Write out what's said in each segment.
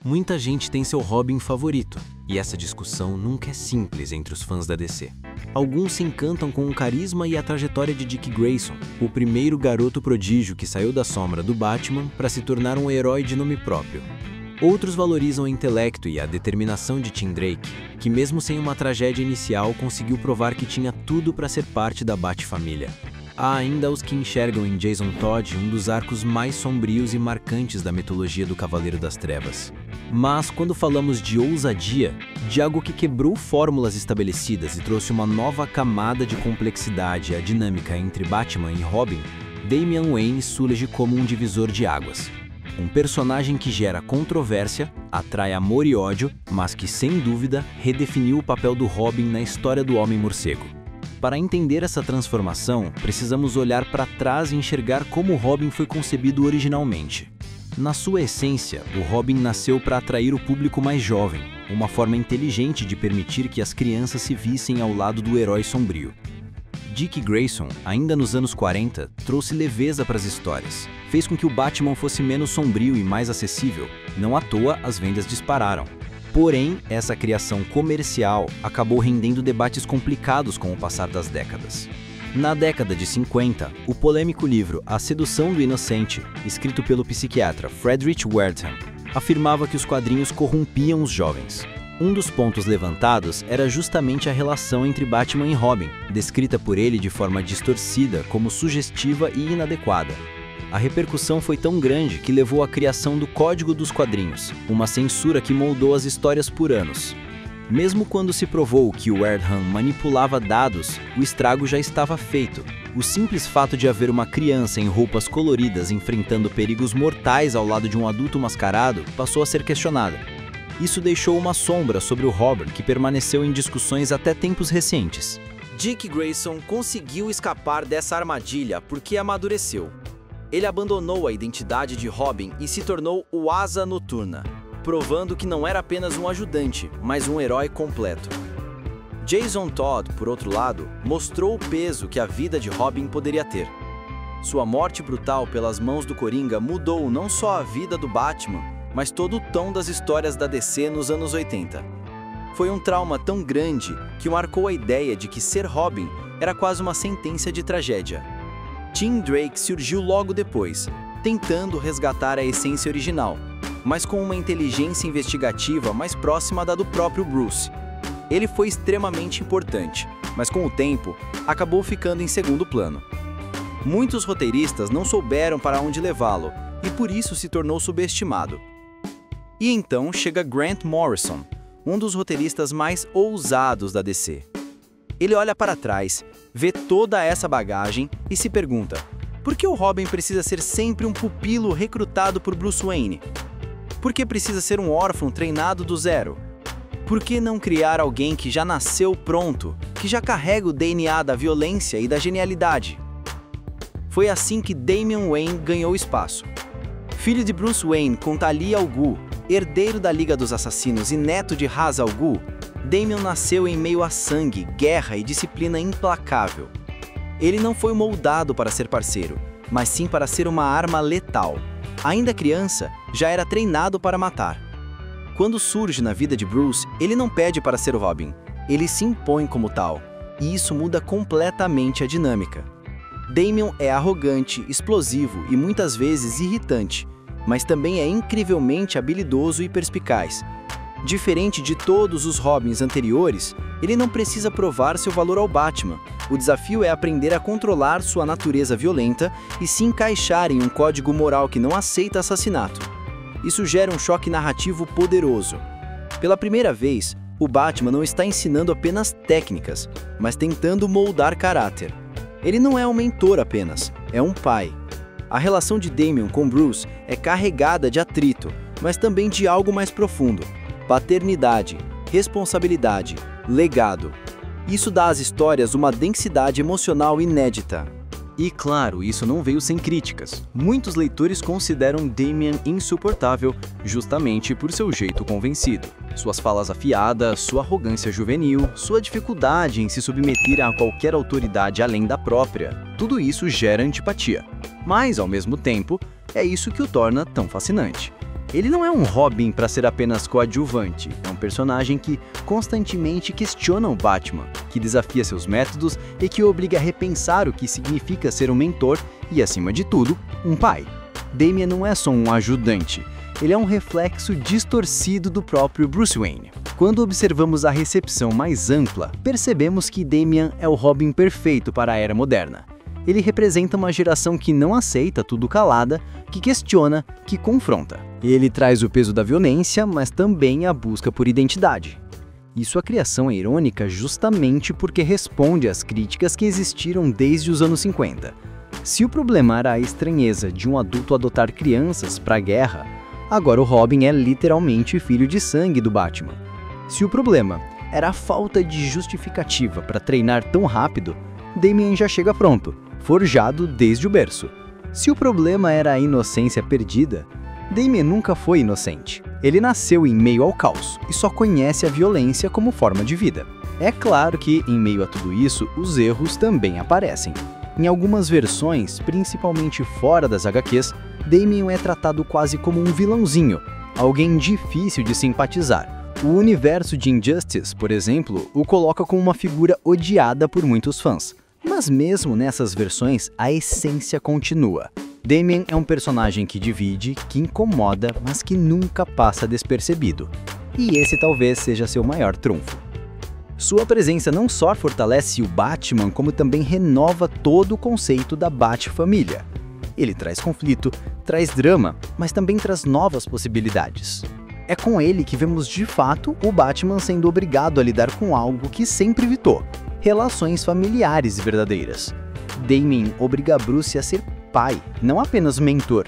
Muita gente tem seu Robin favorito, e essa discussão nunca é simples entre os fãs da DC. Alguns se encantam com o carisma e a trajetória de Dick Grayson, o primeiro garoto prodígio que saiu da sombra do Batman para se tornar um herói de nome próprio. Outros valorizam o intelecto e a determinação de Tim Drake, que mesmo sem uma tragédia inicial conseguiu provar que tinha tudo para ser parte da Bat-família. Há ainda os que enxergam em Jason Todd um dos arcos mais sombrios e marcantes da mitologia do Cavaleiro das Trevas. Mas quando falamos de ousadia, de algo que quebrou fórmulas estabelecidas e trouxe uma nova camada de complexidade à dinâmica entre Batman e Robin, Damian Wayne surge como um divisor de águas. Um personagem que gera controvérsia, atrai amor e ódio, mas que, sem dúvida, redefiniu o papel do Robin na história do Homem-Morcego. Para entender essa transformação, precisamos olhar para trás e enxergar como o Robin foi concebido originalmente. Na sua essência, o Robin nasceu para atrair o público mais jovem, uma forma inteligente de permitir que as crianças se vissem ao lado do herói sombrio. Dick Grayson, ainda nos anos 40, trouxe leveza para as histórias. Fez com que o Batman fosse menos sombrio e mais acessível. Não à toa, as vendas dispararam. Porém, essa criação comercial acabou rendendo debates complicados com o passar das décadas. Na década de 50, o polêmico livro A Sedução do Inocente, escrito pelo psiquiatra Frederick Wertham, afirmava que os quadrinhos corrompiam os jovens. Um dos pontos levantados era justamente a relação entre Batman e Robin, descrita por ele de forma distorcida como sugestiva e inadequada. A repercussão foi tão grande que levou à criação do Código dos Quadrinhos, uma censura que moldou as histórias por anos. Mesmo quando se provou que o Wertham manipulava dados, o estrago já estava feito. O simples fato de haver uma criança em roupas coloridas enfrentando perigos mortais ao lado de um adulto mascarado passou a ser questionada. Isso deixou uma sombra sobre o Robin que permaneceu em discussões até tempos recentes. Dick Grayson conseguiu escapar dessa armadilha porque amadureceu. Ele abandonou a identidade de Robin e se tornou o Asa Noturna, provando que não era apenas um ajudante, mas um herói completo. Jason Todd, por outro lado, mostrou o peso que a vida de Robin poderia ter. Sua morte brutal pelas mãos do Coringa mudou não só a vida do Batman, mas todo o tom das histórias da DC nos anos 80. Foi um trauma tão grande que marcou a ideia de que ser Robin era quase uma sentença de tragédia. Tim Drake surgiu logo depois, tentando resgatar a essência original, mas com uma inteligência investigativa mais próxima da do próprio Bruce. Ele foi extremamente importante, mas com o tempo, acabou ficando em segundo plano. Muitos roteiristas não souberam para onde levá-lo, e por isso se tornou subestimado. E então chega Grant Morrison, um dos roteiristas mais ousados da DC. Ele olha para trás, vê toda essa bagagem e se pergunta: por que o Robin precisa ser sempre um pupilo recrutado por Bruce Wayne? Por que precisa ser um órfão treinado do zero? Por que não criar alguém que já nasceu pronto, que já carrega o DNA da violência e da genialidade? Foi assim que Damian Wayne ganhou espaço. Filho de Bruce Wayne com Talia al Ghul, herdeiro da Liga dos Assassinos e neto de Ra's al Ghul, Damian nasceu em meio a sangue, guerra e disciplina implacável. Ele não foi moldado para ser parceiro, mas sim para ser uma arma letal. Ainda criança, já era treinado para matar. Quando surge na vida de Bruce, ele não pede para ser o Robin, ele se impõe como tal, e isso muda completamente a dinâmica. Damian é arrogante, explosivo e muitas vezes irritante, mas também é incrivelmente habilidoso e perspicaz. Diferente de todos os Robins anteriores, ele não precisa provar seu valor ao Batman. O desafio é aprender a controlar sua natureza violenta e se encaixar em um código moral que não aceita assassinato. Isso gera um choque narrativo poderoso. Pela primeira vez, o Batman não está ensinando apenas técnicas, mas tentando moldar caráter. Ele não é um mentor apenas, é um pai. A relação de Damian com Bruce é carregada de atrito, mas também de algo mais profundo. Paternidade, responsabilidade, legado. Isso dá às histórias uma densidade emocional inédita. E claro, isso não veio sem críticas. Muitos leitores consideram Damian insuportável justamente por seu jeito convencido. Suas falas afiadas, sua arrogância juvenil, sua dificuldade em se submeter a qualquer autoridade além da própria. Tudo isso gera antipatia. Mas, ao mesmo tempo, é isso que o torna tão fascinante. Ele não é um Robin para ser apenas coadjuvante, é um personagem que constantemente questiona o Batman, que desafia seus métodos e que o obriga a repensar o que significa ser um mentor e, acima de tudo, um pai. Damian não é só um ajudante, ele é um reflexo distorcido do próprio Bruce Wayne. Quando observamos a recepção mais ampla, percebemos que Damian é o Robin perfeito para a era moderna. Ele representa uma geração que não aceita tudo calada, que questiona, que confronta. Ele traz o peso da violência, mas também a busca por identidade. E sua criação é irônica justamente porque responde às críticas que existiram desde os anos 50. Se o problema era a estranheza de um adulto adotar crianças para a guerra, agora o Robin é literalmente filho de sangue do Batman. Se o problema era a falta de justificativa para treinar tão rápido, Damian já chega pronto, forjado desde o berço. Se o problema era a inocência perdida, Damian nunca foi inocente. Ele nasceu em meio ao caos e só conhece a violência como forma de vida. É claro que, em meio a tudo isso, os erros também aparecem. Em algumas versões, principalmente fora das HQs, Damian é tratado quase como um vilãozinho, alguém difícil de simpatizar. O universo de Injustice, por exemplo, o coloca como uma figura odiada por muitos fãs. Mas mesmo nessas versões, a essência continua. Damian é um personagem que divide, que incomoda, mas que nunca passa despercebido. E esse talvez seja seu maior trunfo. Sua presença não só fortalece o Batman, como também renova todo o conceito da Bat-família. Ele traz conflito, traz drama, mas também traz novas possibilidades. É com ele que vemos de fato o Batman sendo obrigado a lidar com algo que sempre evitou: relações familiares verdadeiras. Damian obriga Bruce a ser pai, não apenas mentor.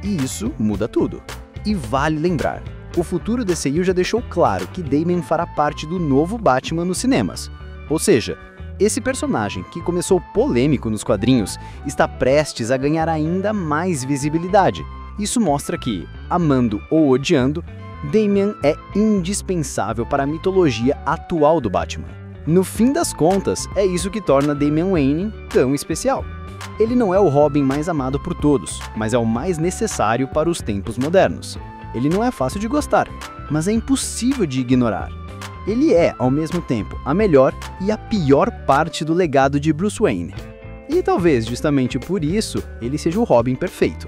E isso muda tudo. E vale lembrar, o futuro DCU já deixou claro que Damian fará parte do novo Batman nos cinemas. Ou seja, esse personagem, que começou polêmico nos quadrinhos, está prestes a ganhar ainda mais visibilidade. Isso mostra que, amando ou odiando, Damian é indispensável para a mitologia atual do Batman. No fim das contas, é isso que torna Damian Wayne tão especial. Ele não é o Robin mais amado por todos, mas é o mais necessário para os tempos modernos. Ele não é fácil de gostar, mas é impossível de ignorar. Ele é, ao mesmo tempo, a melhor e a pior parte do legado de Bruce Wayne. E talvez justamente por isso, ele seja o Robin perfeito.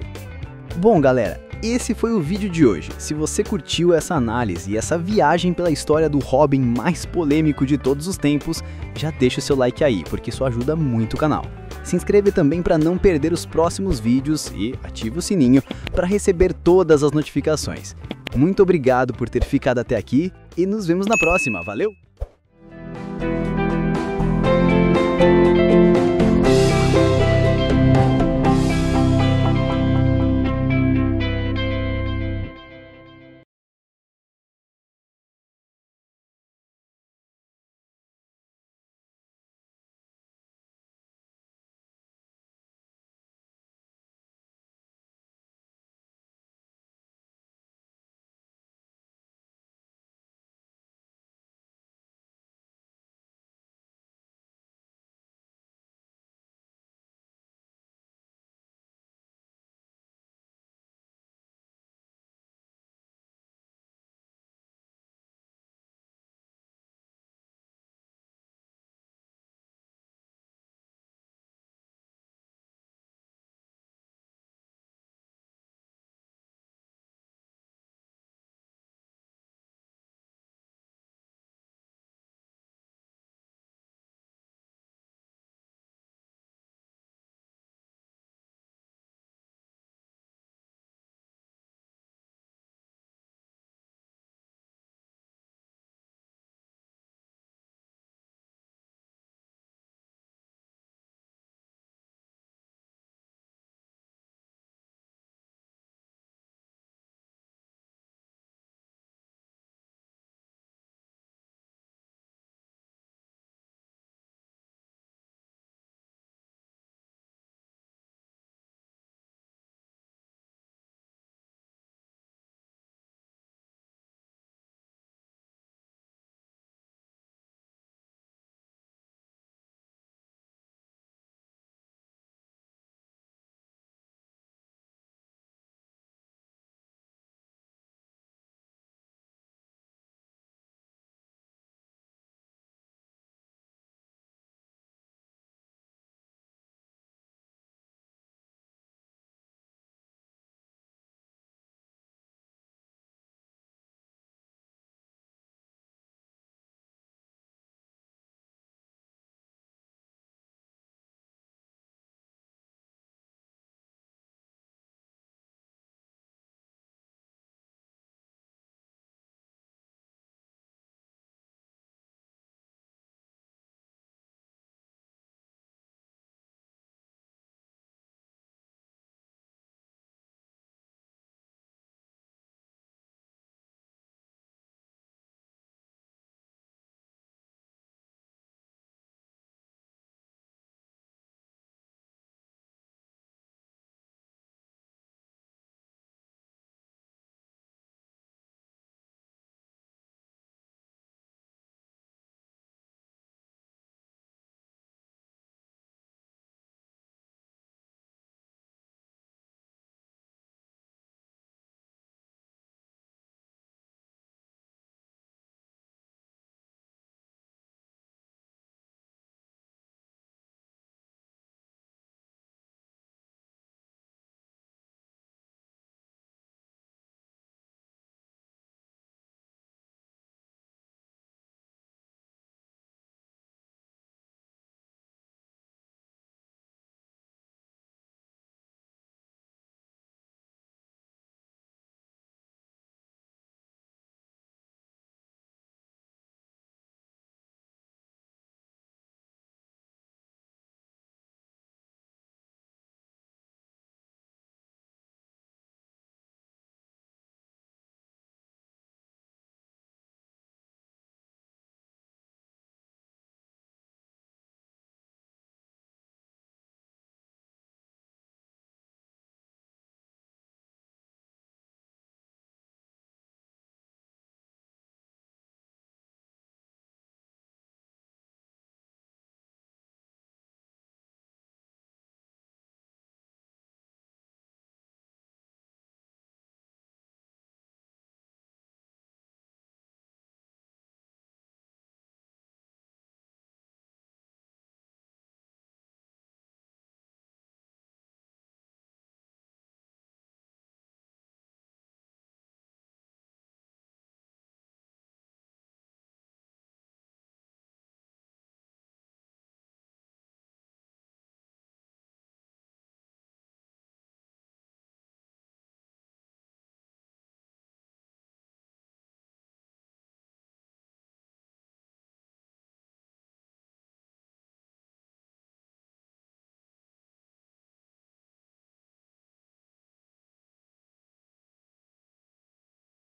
Bom, galera, esse foi o vídeo de hoje. Se você curtiu essa análise e essa viagem pela história do Robin mais polêmico de todos os tempos, já deixa o seu like aí, porque isso ajuda muito o canal. Se inscreve também para não perder os próximos vídeos e ativa o sininho para receber todas as notificações. Muito obrigado por ter ficado até aqui e nos vemos na próxima. Valeu!